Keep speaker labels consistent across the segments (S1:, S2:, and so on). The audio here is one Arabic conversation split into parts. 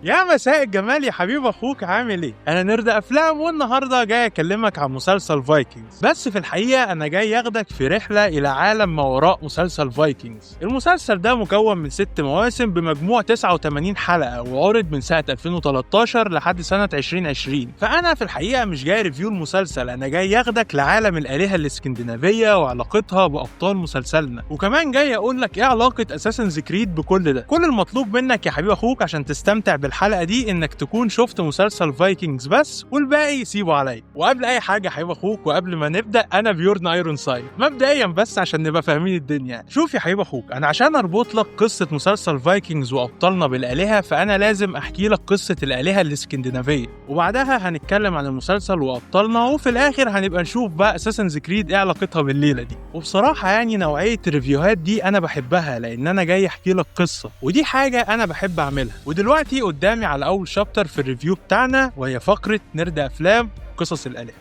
S1: يا مساء الجمال يا حبيب اخوك، عامل ايه؟ انا نرد افلام، والنهارده جاي اكلمك عن مسلسل فايكنجز. بس في الحقيقه انا جاي ياخدك في رحله الى عالم ما وراء مسلسل فايكنجز. المسلسل ده مكون من 6 مواسم بمجموع 89 حلقه، وعرض من سنه 2013 لحد سنه 2020. فانا في الحقيقه مش جاي ريفيو المسلسل، انا جاي ياخدك لعالم الالهه الاسكندنافيه وعلاقتها بابطال مسلسلنا، وكمان جاي اقول لك ايه علاقه اساسنز كريد بكل ده. كل المطلوب منك يا حبيب اخوك عشان تستمتع بالحلقه دي انك تكون شفت مسلسل فايكنجز بس، والباقي سيبه عليا. وقبل اي حاجه يا حبيب اخوك، وقبل ما نبدا، انا بيورن ايرون سايد مبدئيا بس عشان نبقى فاهمين الدنيا. شوف يا حبيب اخوك، انا عشان اربط لك قصه مسلسل فايكنجز وابطالنا بالالهه، فانا لازم احكي لك قصه الالهه الاسكندنافيه، وبعدها هنتكلم عن المسلسل وابطالنا، وفي الاخر هنبقى نشوف بقى اساسنز كريد ايه علاقتها بالليله دي. وبصراحه يعني نوعيه الريفيوهات دي انا بحبها، لان انا جاي احكي لك قصه، ودي حاجه انا بحب اعملها. ودلوقتي قدامي على اول شابتر في الريفيو بتاعنا، وهي فقره نرد افلام قصص الالهه.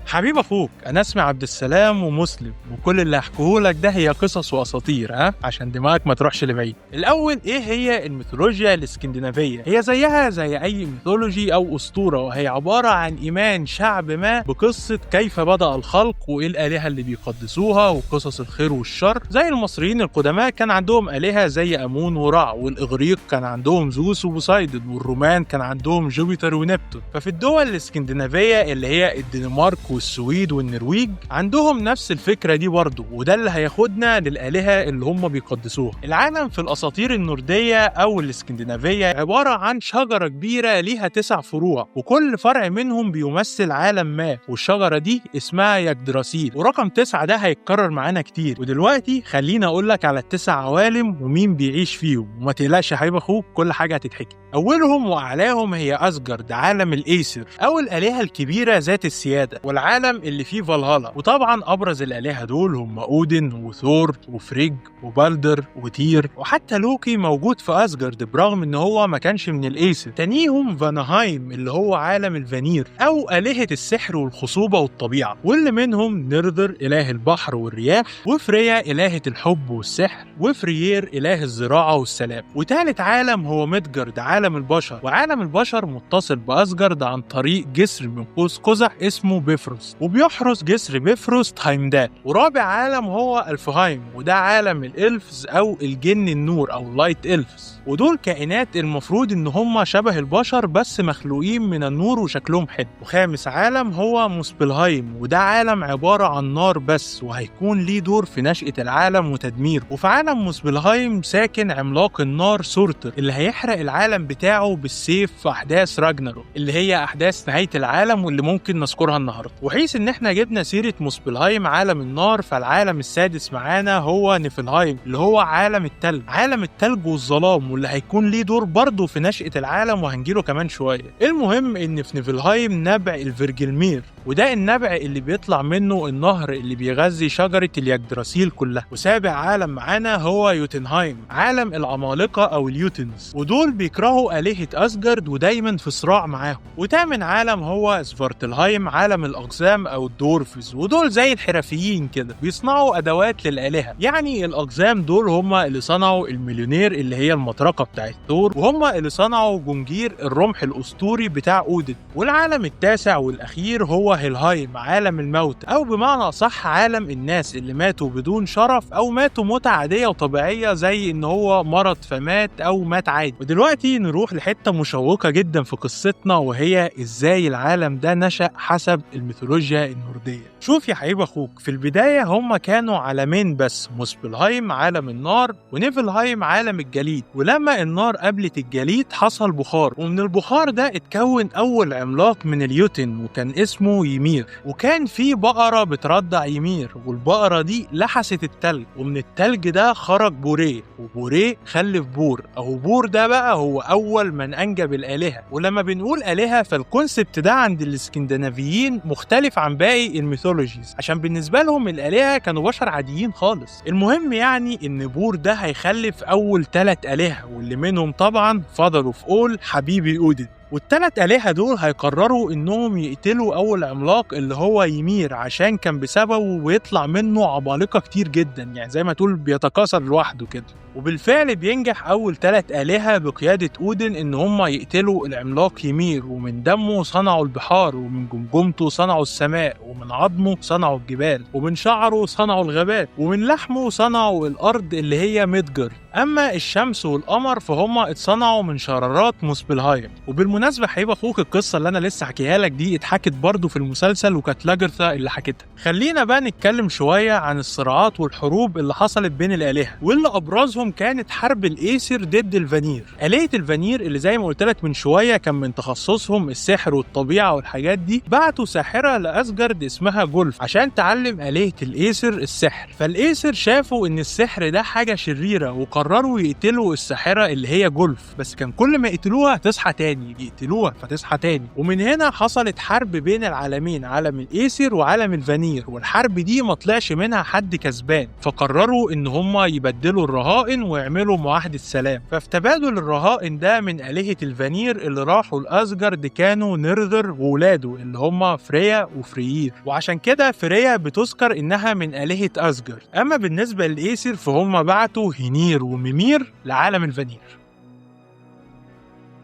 S1: حبيب اخوك، انا اسمي عبد السلام ومسلم، وكل اللي هحكيهولك ده هي قصص واساطير، عشان دماغك ما تروحش لبعيد. الاول، ايه هي الميثولوجيا الاسكندنافيه؟ هي زيها زي اي ميثولوجي او اسطوره، وهي عباره عن ايمان شعب ما بقصه كيف بدا الخلق، وايه الالهه اللي بيقدسوها، وقصص الخير والشر. زي المصريين القدماء كان عندهم الهه زي امون ورع، والاغريق كان عندهم زوس وبوسايدون، والرومان كان عندهم جوبيتر ونبتون. ففي الدول الاسكندنافيه اللي هي الدنمارك والسويد والنرويج عندهم نفس الفكرة دي برضه، وده اللي هياخدنا للآلهة اللي هم بيقدسوها. العالم في الأساطير النوردية أو الاسكندنافية عبارة عن شجرة كبيرة ليها 9 فروع، وكل فرع منهم بيمثل عالم ما، والشجرة دي اسمها يجدراسيل، ورقم 9 ده هيتكرر معانا كتير. ودلوقتي خليني أقول لك على ال9 عوالم ومين بيعيش فيهم، وما تقلقش يا حبيب أخوك، كل حاجة هتتحكي. أولهم وأعلاهم هي أسجارد، عالم الإيسر أو الآلهة الكبيرة ذات السيادة، والعالم اللي فيه فالهالا. وطبعا ابرز الالهه دول هم اودن وثور وفريج وبالدر وتير، وحتى لوكي موجود في اسجارد برغم ان هو ما كانش من الايسر. تانيهم فانهايم اللي هو عالم الفانير او الهه السحر والخصوبه والطبيعه، واللي منهم نيرذر اله البحر والرياح، وفريا الهه الحب والسحر، وفريير اله الزراعه والسلام. وتالت عالم هو ميدجارد عالم البشر، وعالم البشر متصل باسجارد عن طريق جسر من قوس قزح اسمه بيفروس، وبيحرس جسر بيفروس تايمدال. ورابع عالم هو الفهايم، وده عالم الالفز او الجن النور او لايت الفز، ودول كائنات المفروض ان هم شبه البشر بس مخلوقين من النور وشكلهم حلو. وخامس عالم هو موسبلهايم، وده عالم عبارة عن نار بس، وهيكون ليه دور في نشأة العالم وتدميره. وفي عالم موسبلهايم ساكن عملاق النار سورتر، اللي هيحرق العالم بتاعه بالسيف في احداث راجنارو، اللي هي احداث نهاية العالم واللي ممكن نذكرها النهارده. وحيث ان احنا جبنا سيرة موسبلهايم عالم النار، فالعالم السادس معانا هو نيفلهايم، اللي هو عالم التلج، عالم التلج والظلام، واللي هيكون ليه دور برضه في نشأة العالم وهنجيله كمان شوية. المهم ان في نيفلهايم نبع الفيرجلمير، وده النبع اللي بيطلع منه النهر اللي بيغذي شجرة اليجدراسيل كلها. وسابع عالم معانا هو يوتنهايم، عالم العمالقة او اليوتنز، ودول بيكرهوا آلهة أسجارد ودايما في صراع معاهم. وتامن عالم هو سفارتلهايم، عالم الأقزام أو الدورفز، ودول زي الحرفيين كده، بيصنعوا أدوات للآلهة. يعني الأقزام دول هم اللي صنعوا المليونير اللي هي المطرقة بتاعت ثور، وهم اللي صنعوا جونجير الرمح الأسطوري بتاع أودن. والعالم التاسع والأخير هو هيلهايم، عالم الموت، أو بمعنى صح عالم الناس اللي ماتوا بدون شرف أو ماتوا موتة عادية وطبيعية، زي إن هو مرض فمات أو مات عادي. ودلوقتي نروح لحتة مشوقة جدا في قصتنا، وهي إزاي العالم ده نشأ حسب الميثولوجيا النوردية. شوف يا حبيب اخوك، في البداية هم كانوا عالمين بس، موسبلهايم عالم النار، ونيفلهايم عالم الجليد. ولما النار قابلت الجليد حصل بخار، ومن البخار ده اتكون اول عملاق من اليوتن، وكان اسمه يمير. وكان في بقرة بترضع يمير، والبقرة دي لحست التلج، ومن التلج ده خرج بوريه، وبوريه خلف بور، او بور ده بقى هو اول من انجب الالهة. ولما بنقول الهة فالكونسبت ده عند الاسكندنافيين مختلف عن باقي الميثولوجيز، عشان بالنسبه لهم الالهه كانوا بشر عاديين خالص. المهم يعني ان بور ده هيخلف اول 3 الهه، واللي منهم طبعا فاذر اوف اول حبيبي اودن. والتلات آلهة دول هيقرروا إنهم يقتلوا أول عملاق اللي هو يمير، عشان كان بسببه ويطلع منه عمالقة كتير جدا، يعني زي ما تقول بيتكاثر لوحده كده. وبالفعل بينجح أول 3 آلهة بقيادة أودن إن هم يقتلوا العملاق يمير، ومن دمه صنعوا البحار، ومن جمجمته صنعوا السماء، ومن عظمه صنعوا الجبال، ومن شعره صنعوا الغابات، ومن لحمه صنعوا الأرض اللي هي ميدجر. أما الشمس والقمر فهم اتصنعوا من شرارات موسبلهايم. وبالمناسبة حبيب أخوك، القصة اللي أنا لسه حكيها لك دي اتحكت برضو في المسلسل، وكانت لاجرثا اللي حكتها. خلينا بقى نتكلم شوية عن الصراعات والحروب اللي حصلت بين الآلهة، واللي أبرزهم كانت حرب الإيسر ضد الفانير. آلهة الفانير اللي زي ما قلت لك من شوية كان من تخصصهم السحر والطبيعة والحاجات دي، بعتوا ساحرة لأسجارد اسمها جولف عشان تعلم آلهة الإيسر السحر. فالإيسر شافوا إن السحر ده حاجة شريرة، وقرروا يقتلوا الساحرة اللي هي جولف، بس كان كل ما يقتلوها تصحى تاني، يقتلوها فتصحى تاني. ومن هنا حصلت حرب بين العالمين، عالم الإيسر وعالم الفانير، والحرب دي ما طلعش منها حد كسبان، فقرروا إن هم يبدلوا الرهائن ويعملوا معاهدة سلام. ففي تبادل الرهائن ده من آلهة الفانير اللي راحوا لأسجارد كانوا نيرذر وولاده اللي هم فريا وفريير، وعشان كده فريا بتذكر إنها من آلهة أسجارد. أما بالنسبة للإيسر فهم بعتوا هينير وميمير لعالم الفانير.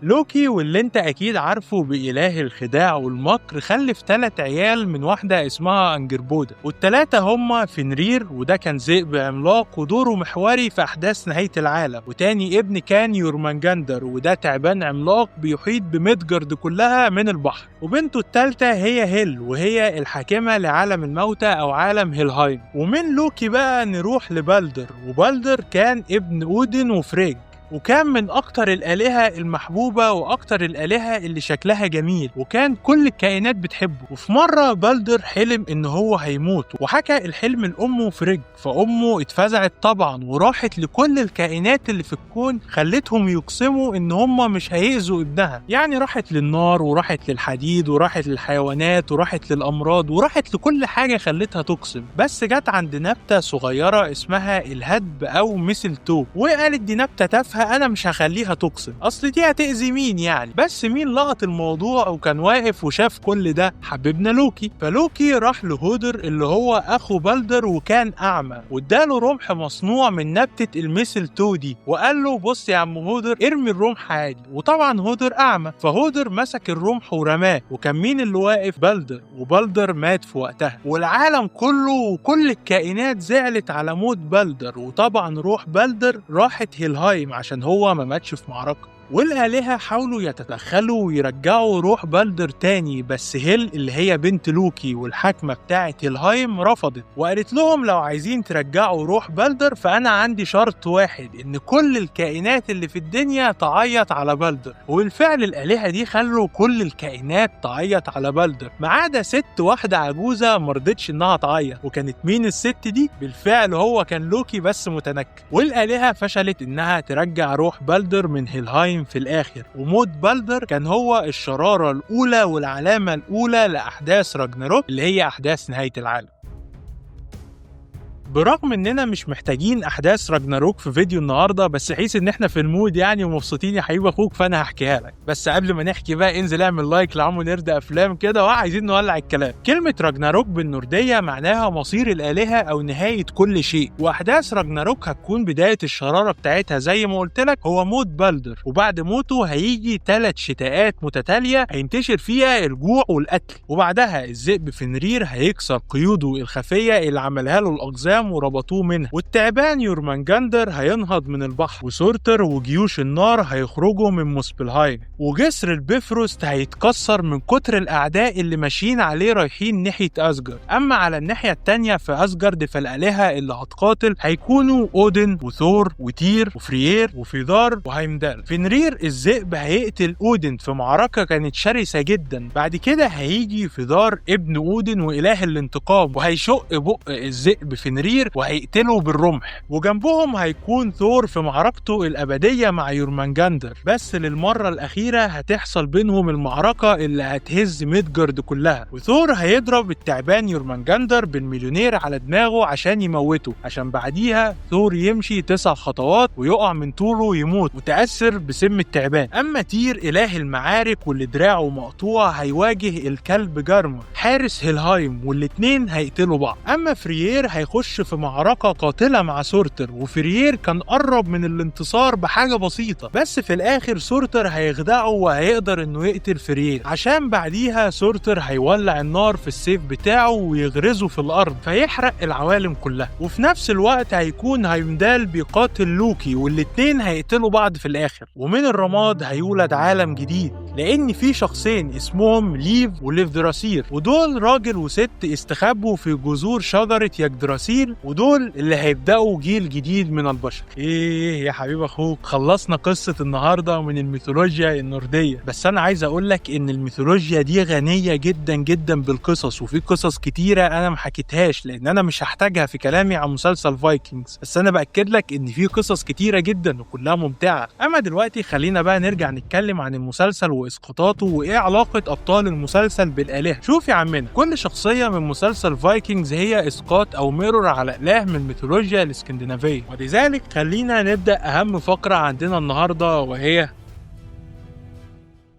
S1: لوكي واللي انت اكيد عارفه بإله الخداع والمكر خلف 3 عيال من واحدة اسمها انجربودا، والتلاتة هما فنرير، وده كان ذئب عملاق ودوره محوري في احداث نهاية العالم، وتاني ابن كان يورمنجندر، وده تعبان عملاق بيحيط بميدجارد كلها من البحر، وبنته التالتة هي هيل، وهي الحاكمة لعالم الموتى او عالم هيلهايم. ومن لوكي بقى نروح لبالدر، وبالدر كان ابن اودن وفريج، وكان من أكتر الآلهة المحبوبة وأكتر الآلهة اللي شكلها جميل، وكان كل الكائنات بتحبه. وفي مرة بالدر حلم إن هو هيموت، وحكى الحلم لأمه فريج، فأمه اتفزعت طبعا وراحت لكل الكائنات اللي في الكون، خلتهم يقسموا إن هم مش هيأذوا ابنها. يعني راحت للنار، وراحت للحديد، وراحت للحيوانات، وراحت للأمراض، وراحت لكل حاجة خلتها تقسم. بس جت عند نبتة صغيرة اسمها الهدب أو مثلتو، وقالت دي نبتة تافهة، أنا مش هخليها تقسم، أصل دي هتأذي مين يعني. بس مين لقط الموضوع وكان واقف وشاف كل ده؟ حبيبنا لوكي. فلوكي راح لهودر اللي هو أخو بالدر وكان أعمى، واداله رمح مصنوع من نبتة المثلتو دي، وقال له بص يا عم هودر ارمي الرمح عادي. وطبعا هودر أعمى، فهودر مسك الرمح ورماه، وكان مين اللي واقف؟ بالدر، وبالدر مات في وقتها. والعالم كله وكل الكائنات زعلت على موت بالدر، وطبعا روح بالدر راحت هيلهايم عشان هو ما ماتش في معركة. والآلهة حاولوا يتدخلوا ويرجعوا روح بالدر تاني، بس هيل اللي هي بنت لوكي والحاكمة بتاعة هيلهايم رفضت، وقالت لهم لو عايزين ترجعوا روح بالدر فأنا عندي شرط واحد، إن كل الكائنات اللي في الدنيا تعيط على بالدر. وبالفعل الآلهة دي خلوا كل الكائنات تعيط على بالدر، ما عدا ست واحدة عجوزة مرضتش إنها تعيط. وكانت مين الست دي؟ بالفعل هو كان لوكي بس متنكر. والآلهة فشلت إنها ترجع روح بالدر من هيلهايم في الآخر، وموت بالدر كان هو الشرارة الأولى والعلامة الأولى لأحداث راجناروك اللي هي أحداث نهاية العالم. برغم اننا مش محتاجين احداث راجناروك في فيديو النهارده، بس حيث ان احنا في المود يعني ومبسوطين يا حبيب اخوك، فانا هحكيها لك. بس قبل ما نحكي بقى انزل اعمل لايك لعمو نرد افلام كده، وعايزين نولع الكلام. كلمه راجناروك بالنورديه معناها مصير الالهه او نهايه كل شيء، واحداث راجناروك هتكون بدايه الشراره بتاعتها زي ما قلت لك هو موت بالدر، وبعد موته هيجي 3 شتاءات متتاليه هينتشر فيها الجوع والقتل، وبعدها الذئب فنرير هيكسر قيوده الخفيه اللي عملها له الاقزام وربطوه منها، والتعبان يورمنجندر هينهض من البحر، وسورتر وجيوش النار هيخرجوا من موسبلهايم، وجسر البيفروست هيتكسر من كتر الاعداء اللي ماشيين عليه رايحين ناحيه اسجارد. اما على الناحيه التانيه في اسجارد فالالهه اللي هتقاتل هيكونوا اودن وثور وتير وفريير وفيدار وهيمدال. فنرير الذئب هيقتل اودن في معركه كانت شرسه جدا. بعد كده هيجي فيدار ابن اودن واله الانتقام، وهيشق بق الذئب فنرير شرير وهيقتله بالرمح، وجنبهم هيكون ثور في معركته الأبدية مع يورمنجاندر، بس للمرة الأخيرة هتحصل بينهم المعركة اللي هتهز ميدجارد كلها، وثور هيضرب التعبان يورمنجاندر بالمليونير على دماغه عشان يموته، عشان بعديها ثور يمشي 9 خطوات ويقع من طوله ويموت متأثر بسم التعبان. أما تير إله المعارك واللي دراعه مقطوع هيواجه الكلب جارمر حارس هيلهايم، والاتنين هيقتلوا بعض. أما فريير هيخش في معركة قاتلة مع سورتر، وفريير كان قرب من الانتصار بحاجة بسيطة، بس في الآخر سورتر هيخدعه وهيقدر إنه يقتل فريير، عشان بعديها سورتر هيولع النار في السيف بتاعه ويغرزه في الأرض فيحرق العوالم كلها. وفي نفس الوقت هيكون هيمدال بيقاتل لوكي، والاتنين هيقتلوا بعض في الآخر، ومن الرماد هيولد عالم جديد، لأن في شخصين اسمهم ليف وليفدراسيل، ودول راجل وست استخبوا في جذور شجرة يجدراسيل، ودول اللي هيبدأوا جيل جديد من البشر. ايه يا حبيب اخوك، خلصنا قصة النهاردة من الميثولوجيا النوردية، بس انا عايز اقولك ان الميثولوجيا دي غنية جدا جدا بالقصص، وفي قصص كتيرة انا محكيتهاش لان انا مش هحتاجها في كلامي عن مسلسل فايكنجز، بس انا بأكد لك ان في قصص كتيرة جدا وكلها ممتعة. اما دلوقتي خلينا بقى نرجع نتكلم عن المسلسل واسقاطاته وايه علاقة ابطال المسلسل بالآلهة. شوف يا عمنا، كل شخصية من مسلسل فايكنجز هي اسقاط او ميرور على اله من الميثولوجيا الاسكندنافية، ولذلك خلينا نبدأ اهم فقرة عندنا النهاردة،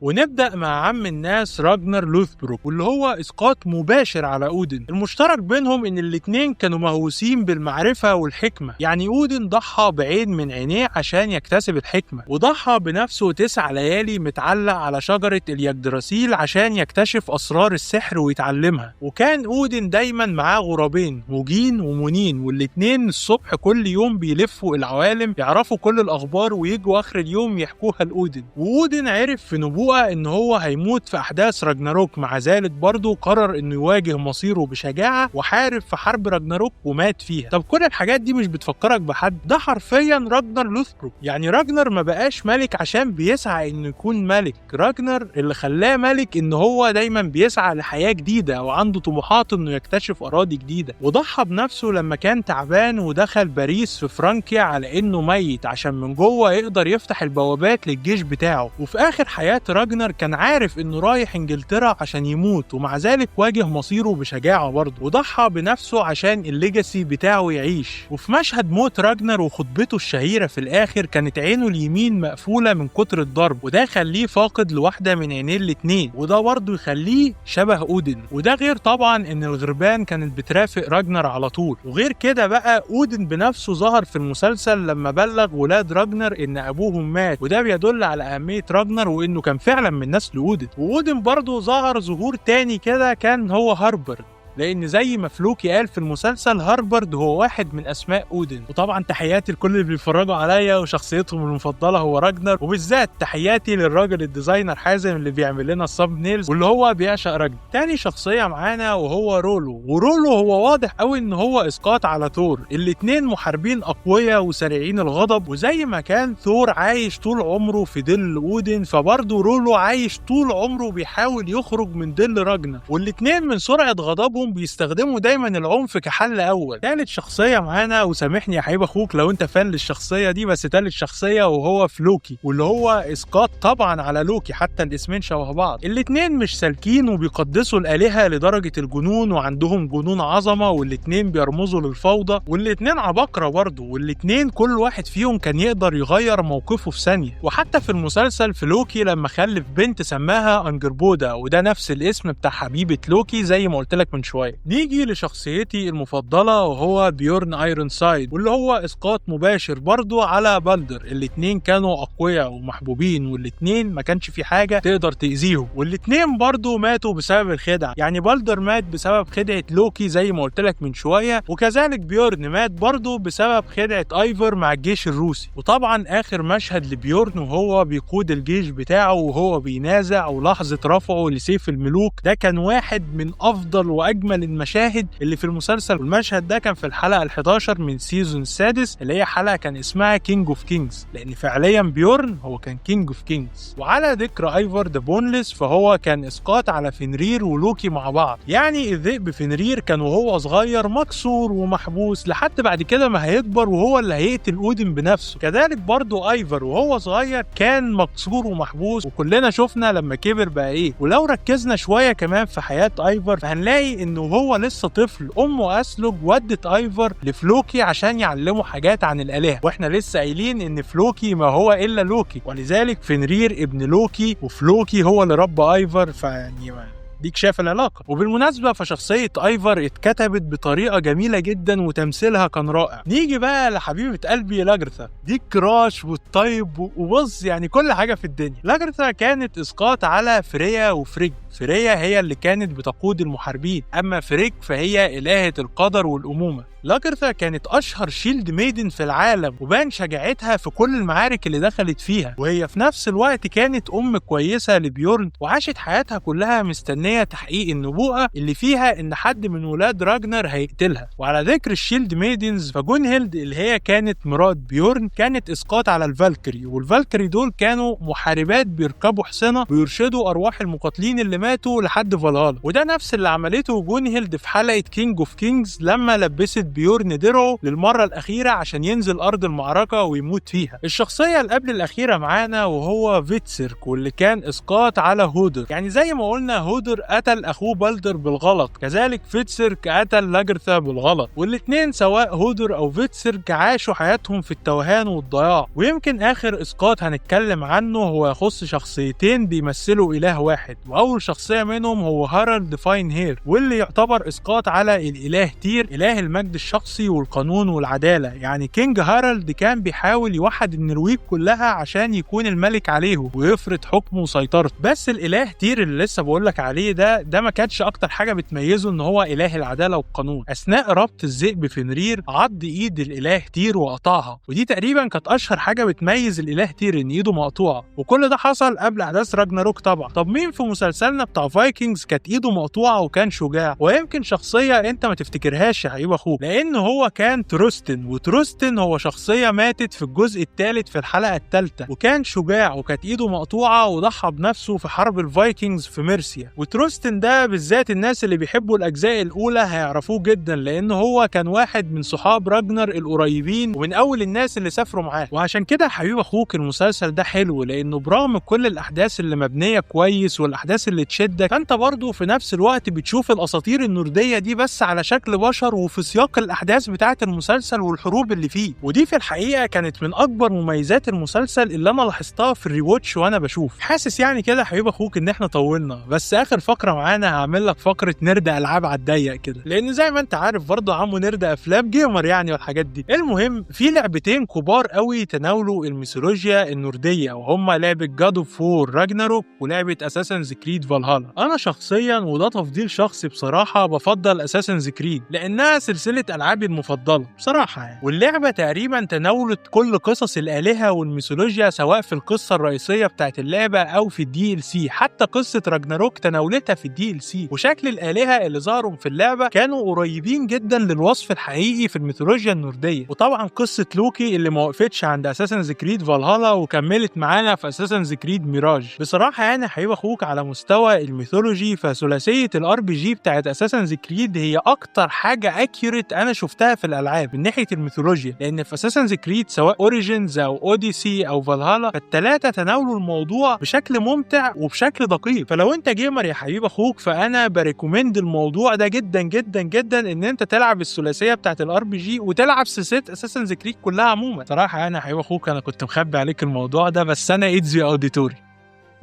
S1: ونبدأ مع عم الناس راجنر لوثبروك، واللي هو إسقاط مباشر على أودن. المشترك بينهم إن الاتنين كانوا مهووسين بالمعرفة والحكمة، يعني أودن ضحى بعين من عينيه عشان يكتسب الحكمة، وضحى بنفسه 9 ليالي متعلق على شجرة اليجدراسيل عشان يكتشف أسرار السحر ويتعلمها. وكان أودن دايما معاه غرابين موجين ومنين، والاتنين الصبح كل يوم بيلفوا العوالم يعرفوا كل الأخبار ويجوا آخر اليوم يحكوها لأودن. وأودن عرف في نبوءة ان هو هيموت في احداث راجناروك، مع ذلك برضه قرر انه يواجه مصيره بشجاعه وحارب في حرب راجناروك ومات فيها. طب كل الحاجات دي مش بتفكرك بحد؟ ده حرفيا راجنر لوثبروك. يعني راجنر ما بقاش ملك عشان بيسعى انه يكون ملك، راجنر اللي خلاه ملك ان هو دايما بيسعى لحياه جديده وعنده طموحات انه يكتشف اراضي جديده، وضحى بنفسه لما كان تعبان ودخل باريس في فرانكيا على انه ميت عشان من جوه يقدر يفتح البوابات للجيش بتاعه. وفي اخر حياه راجنر كان عارف انه رايح انجلترا عشان يموت، ومع ذلك واجه مصيره بشجاعة برضه، وضحى بنفسه عشان الليجاسي بتاعه يعيش. وفي مشهد موت راجنر وخطبته الشهيرة في الاخر كانت عينه اليمين مقفولة من كتر الضرب، وده خليه فاقد لواحدة من عينيه الاتنين، وده برضه يخليه شبه أودن. وده غير طبعا ان الغربان كانت بترافق راجنر على طول. وغير كده بقى أودن بنفسه ظهر في المسلسل لما بلغ ولاد راجنر ان ابوهم مات، وده بيدل على اهمية راجنر وانه كان فعلا من نسل أودن. وأودن برضه ظهر ظهور تاني كده كان هو هاربرد، لان زي ما فلوكي قال في المسلسل هاربرد هو واحد من اسماء أودن. وطبعا تحياتي لكل اللي بيتفرجوا عليا وشخصيتهم المفضله هو راجنر، وبالذات تحياتي للراجل الديزاينر حازم اللي بيعمل لنا السب نيلز واللي هو بيعشق راجنر. تاني شخصيه معانا وهو رولو، ورولو هو واضح قوي ان هو اسقاط على ثور، الاتنين محاربين اقوياء وسريعين الغضب، وزي ما كان ثور عايش طول عمره في ظل أودن، فبرضه رولو عايش طول عمره بيحاول يخرج من ظل راجنر، والاتنين من سرعه غضبهم بيستخدموا دايما العنف كحل اول. ثالث شخصيه معانا، وسامحني يا حبيب اخوك لو انت فان للشخصيه دي، بس ثالث شخصيه وهو فلوكي، واللي هو اسقاط طبعا على لوكي، حتى الاسمين شبه بعض. الاتنين مش سالكين وبيقدسوا الالهه لدرجه الجنون، وعندهم جنون عظمه، والاتنين بيرمزوا للفوضى، والاتنين عباقره برضه، والاتنين كل واحد فيهم كان يقدر يغير موقفه في ثانيه. وحتى في المسلسل فلوكي لما خلف بنت سماها انجربودا، وده نفس الاسم بتاع حبيبه لوكي زي ما قلت لك من شويه. نيجي لشخصيتي المفضلة وهو بيورن ايرونسايد، واللي هو اسقاط مباشر برضو على بالدر. الاتنين كانوا اقوياء ومحبوبين، والاتنين ما كانش في حاجة تقدر تأذيهم، والاتنين برضو ماتوا بسبب الخدعة. يعني بالدر مات بسبب خدعة لوكي زي ما قلت لك من شوية، وكذلك بيورن مات برضو بسبب خدعة ايفر مع الجيش الروسي. وطبعا اخر مشهد لبيورن وهو بيقود الجيش بتاعه وهو بينازع ولحظة رفعه لسيف الملوك، ده كان واحد من افضل واجمل اجمل المشاهد اللي في المسلسل، والمشهد ده كان في الحلقه ال11 من سيزون السادس اللي هي حلقه كان اسمها كينج اوف كينجز، لان فعليا بيورن هو كان كينج اوف كينجز. وعلى ذكر ايفر ذا بونلس، فهو كان اسقاط على فينرير ولوكي مع بعض. يعني الذئب فينرير كان وهو صغير مكسور ومحبوس لحد بعد كده ما هيكبر وهو اللي هيقتل اودن بنفسه. كذلك برضو ايفر وهو صغير كان مكسور ومحبوس، وكلنا شفنا لما كبر بقى ايه. ولو ركزنا شويه كمان في حياه ايفر فهنلاقي انه هو لسه طفل امه اسلج ودت ايفر لفلوكي عشان يعلمه حاجات عن الالهه، واحنا لسه قايلين ان فلوكي ما هو الا لوكي، ولذلك فينرير ابن لوكي وفلوكي هو اللي ربى ايفر. فيعني ديك شايف العلاقة. وبالمناسبة فشخصية ايفر اتكتبت بطريقة جميلة جدا وتمثيلها كان رائع. نيجي بقى لحبيبة قلبي لاجرثا، دي الكراش والطيب وبص يعني كل حاجة في الدنيا. لاجرثا كانت اسقاط على فريا وفريج. فريا هي اللي كانت بتقود المحاربين، اما فريج فهي الهة القدر والامومة. لاجرثا كانت اشهر شيلد ميدن في العالم، وبان شجاعتها في كل المعارك اللي دخلت فيها، وهي في نفس الوقت كانت ام كويسة لبيورن، وعاشت حياتها كلها مستنية تحقيق النبوءة اللي فيها ان حد من ولاد راجنر هيقتلها. وعلى ذكر الشيلد ميدنز فجونهيلد اللي هي كانت مرات بيورن كانت اسقاط على الفالكري، والفالكري دول كانوا محاربات بيركبوا حصنة ويرشدوا ارواح المقاتلين اللي ماتوا لحد فالهالا. وده نفس اللي عملته جونهيلد في حلقة كينج اوف كينجز لما لبست بيورن درعه للمرة الأخيرة عشان ينزل أرض المعركة ويموت فيها. الشخصية اللي قبل الأخيرة معانا وهو فيتسيرك، واللي كان إسقاط على هودر. يعني زي ما قلنا هودر قتل أخوه بالدر بالغلط، كذلك فيتسيرك قتل لاجرثا بالغلط، والاتنين سواء هودر أو فيتسيرك عاشوا حياتهم في التوهان والضياع. ويمكن آخر إسقاط هنتكلم عنه هو يخص شخصيتين بيمثلوا إله واحد، وأول شخصية منهم هو هارالد فاين هير، واللي يعتبر إسقاط على الإله تير، إله المجد الشخصي والقانون والعدالة. يعني كينج هارالد كان بيحاول يوحد النرويج كلها عشان يكون الملك عليه ويفرض حكمه وسيطرته، بس الإله تير اللي لسه بقولك عليه ده ما كانش أكتر حاجة بتميزه إن هو إله العدالة والقانون. أثناء ربط الذئب فينرير عض إيد الإله تير وقطعها، ودي تقريبا كانت أشهر حاجة بتميز الإله تير إن إيده مقطوعة، وكل ده حصل قبل أحداث راجناروك طبعا. طب مين في مسلسلنا بتاع فايكنجز كانت إيده مقطوعة وكان شجاع؟ ويمكن شخصية أنت ما تفتكرهاش يا حبيب أخوك، لأن هو كان تروستن. وتروستن هو شخصية ماتت في الجزء الثالث في الحلقة الثالثة، وكان شجاع وكانت ايده مقطوعة وضحى بنفسه في حرب الفايكنجز في ميرسيا. وتروستن ده بالذات الناس اللي بيحبوا الأجزاء الأولى هيعرفوه جدا، لأن هو كان واحد من صحاب راجنر القريبين ومن أول الناس اللي سافروا معاه. وعشان كده حبيب أخوك المسلسل ده حلو، لأنه برغم كل الأحداث اللي مبنية كويس والأحداث اللي تشدك، فأنت برضه في نفس الوقت بتشوف الأساطير النوردية دي بس على شكل بشر وفي سياق الأحداث بتاعة المسلسل والحروب اللي فيه. ودي في الحقيقة كانت من أكبر مميزات المسلسل اللي أنا لاحظتها في الريواتش وأنا بشوف. حاسس يعني كده حبيب أخوك إن إحنا طولنا، بس آخر فقرة معانا هعمل لك فقرة نرد ألعاب على الضيق كده، لأن زي ما أنت عارف برضه عمو نرد أفلام جيمر يعني والحاجات دي. المهم في لعبتين كبار قوي تناولوا الميثولوجيا النوردية، وهما لعبة جاد اوف وور راجناروك ولعبة اساسنز كريد فالهالا. أنا شخصيا وده تفضيل شخصي بصراحة بفضل اساسنز كريد، لأنها سلسلة ألعابي المفضلة بصراحة يعني. واللعبة تقريبا تناولت كل قصص الآلهة والميثولوجيا سواء في القصة الرئيسية بتاعت اللعبة أو في الدي ال سي، حتى قصة راجناروك تناولتها في الدي ال سي. وشكل الآلهة اللي ظهروا في اللعبة كانوا قريبين جدا للوصف الحقيقي في الميثولوجيا النوردية. وطبعا قصة لوكي اللي ما وقفتش عند اساسنز كريد فالهالا وكملت معانا في اساسنز كريد ميراج. بصراحة يعني حبيب أخوك على مستوى الميثولوجي فثلاثية الار بي جي بتاعت اساسنز كريد هي أكتر حاجة اكيوريت أنا شفتها في الألعاب من ناحية الميثولوجيا، لأن في اساسنز كريد سواء اوريجينز أو اوديسي أو فالهالا فالتلاتة تناولوا الموضوع بشكل ممتع وبشكل دقيق. فلو أنت جيمر يا حبيب أخوك فأنا بريكومند الموضوع ده جدا جدا جدا إن أنت تلعب الثلاثية بتاعت الار بي جي وتلعب سلسلة اساسنز كريد كلها عموما. صراحة أنا يا حبيب أخوك أنا كنت مخبي عليك الموضوع ده، بس أنا إيدزي أوديتوري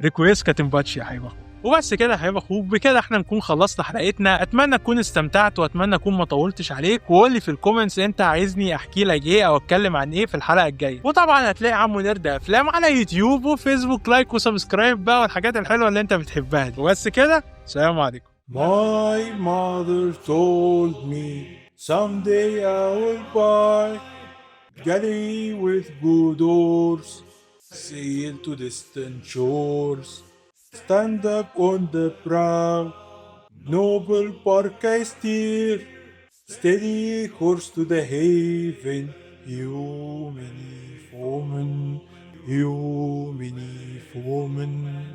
S1: ريكويست كاتنباتشي يا حبيب أخوك. وبس كده يا حبيب اخوك، بكده احنا نكون خلصنا حلقتنا. اتمنى تكون استمتعت واتمنى اكون ما طولتش عليك، وقول لي في الكومنتس انت عايزني احكي لك ايه او اتكلم عن ايه في الحلقه الجايه. وطبعا هتلاقي عمو نرد افلام على يوتيوب وفيسبوك، لايك وسبسكرايب بقى والحاجات الحلوه اللي انت بتحبها دي. وبس كده، سلام عليكم.
S2: My mother told me someday I will buy galley with good oars, sail to distant shores, stand up on the prow, Noble bark I steer, steady course to the haven. You many foemen, you many foemen.